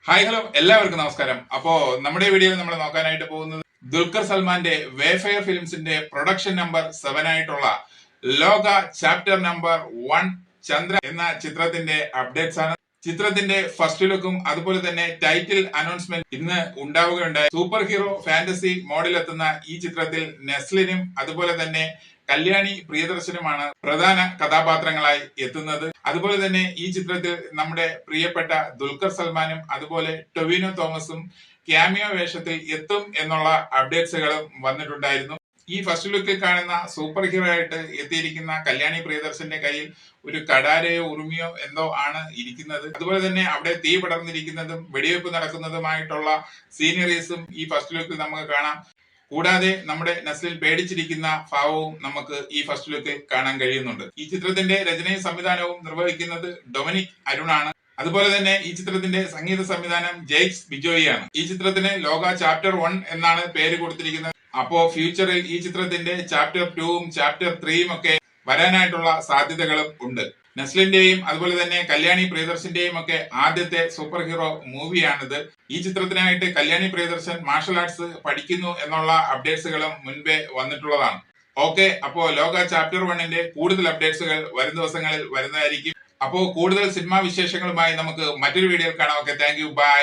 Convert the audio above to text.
Hi hello എല്ലാവർക്കും നമസ്കാരം. അപ്പോ നമ്മുടെ വീഡിയോയിൽ നമ്മൾ നോക്കാനായിട്ട് പോകുന്നത് ദുൽഖർ സൽമാന്റെ വേഫെയർ ഫിലിംസിന്റെ പ്രൊഡക്ഷൻ നമ്പർ 7 ആയിട്ടുള്ള ലോക ചാപ്റ്റർ നമ്പർ 1 ചന്ദ്ര എന്ന ചിത്രത്തിന്റെ അപ്ഡേറ്റ്സ് ആണ്. ചിത്രത്തിന്റെ ഫസ്റ്റ് ലുക്കും അതുപോലെ തന്നെ ടൈറ്റിൽ അനൗൺസ്മെന്റ് ഇന്ന് ഉണ്ടാവുകയുണ്ടായി. സൂപ്പർ ഹീറോ ഫാന്റസി മോഡിലെത്തുന്ന ഈ ചിത്രത്തിൽ നെസ്ലിനും അതുപോലെ തന്നെ കല്യാണി പ്രിയദർശനുമാണ് പ്രധാന കഥാപാത്രങ്ങളായി എത്തുന്നത്. അതുപോലെ തന്നെ ഈ ചിത്രത്തിൽ നമ്മുടെ പ്രിയപ്പെട്ട ദുൽഖർ സൽമാനും അതുപോലെ ടൊവിനോ തോമസും ക്യാമിയോ വേഷത്തിൽ എത്തും എന്നുള്ള അപ്ഡേറ്റ്സുകളും വന്നിട്ടുണ്ടായിരുന്നു. ഈ ഫസ്റ്റ് ലുക്കിൽ കാണുന്ന സൂപ്പർ ഹീറോ ആയിട്ട് എത്തിയിരിക്കുന്ന കല്യാണി പ്രിയദർശന്റെ കയ്യിൽ ഒരു കടാരയോ ഉറുമിയോ എന്തോ ആണ് ഇരിക്കുന്നത്. അതുപോലെ തന്നെ അവിടെ തീ പടർന്നിരിക്കുന്നതും വെടിവെപ്പ് നടക്കുന്നതുമായിട്ടുള്ള സീനറീസും ഈ ഫസ്റ്റ് ലുക്കിൽ നമുക്ക് കാണാം. കൂടാതെ നമ്മുടെ നസ്ലിൻ പേടിച്ചിരിക്കുന്ന ഭാവവും നമുക്ക് ഈ ഫസ്റ്റ് ലുക്കിൽ കാണാൻ കഴിയുന്നുണ്ട്. ഈ ചിത്രത്തിന്റെ രചനയും സംവിധാനവും നിർവഹിക്കുന്നത് ഡൊമിനിക് അരുണാണ്. അതുപോലെ തന്നെ ഈ ചിത്രത്തിന്റെ സംഗീത സംവിധാനം ജെയ്ക്സ് ബിജോയിയാണ്. ഈ ചിത്രത്തിന് ലോക ചാപ്റ്റർ 1 എന്നാണ് പേര് കൊടുത്തിരിക്കുന്നത്. അപ്പോ ഫ്യൂച്ചറിൽ ഈ ചിത്രത്തിന്റെ ചാപ്റ്റർ 2ഉം ചാപ്റ്റർ 3ഉം ഒക്കെ വരാനായിട്ടുള്ള സാധ്യതകളും ഉണ്ട്. നസ്ലിന്റെയും അതുപോലെ തന്നെ കല്യാണി പ്രിയദർശന്റെയും ഒക്കെ ആദ്യത്തെ സൂപ്പർ ഹീറോ മൂവിയാണിത്. ഈ ചിത്രത്തിനായിട്ട് കല്യാണി പ്രിയദർശൻ മാർഷൽ ആർട്സ് പഠിക്കുന്നു എന്നുള്ള അപ്ഡേറ്റ്സുകളും മുൻപേ വന്നിട്ടുള്ളതാണ്. ഓക്കെ, അപ്പോ ലോക ചാപ്റ്റർ 1ന്റെ കൂടുതൽ അപ്ഡേറ്റ്സുകൾ വരും ദിവസങ്ങളിൽ വരുന്നതായിരിക്കും. അപ്പോ കൂടുതൽ സിനിമാ വിശേഷങ്ങളുമായി നമുക്ക് മറ്റൊരു വീഡിയോയിൽ കാണാം. Okay, thank you, by.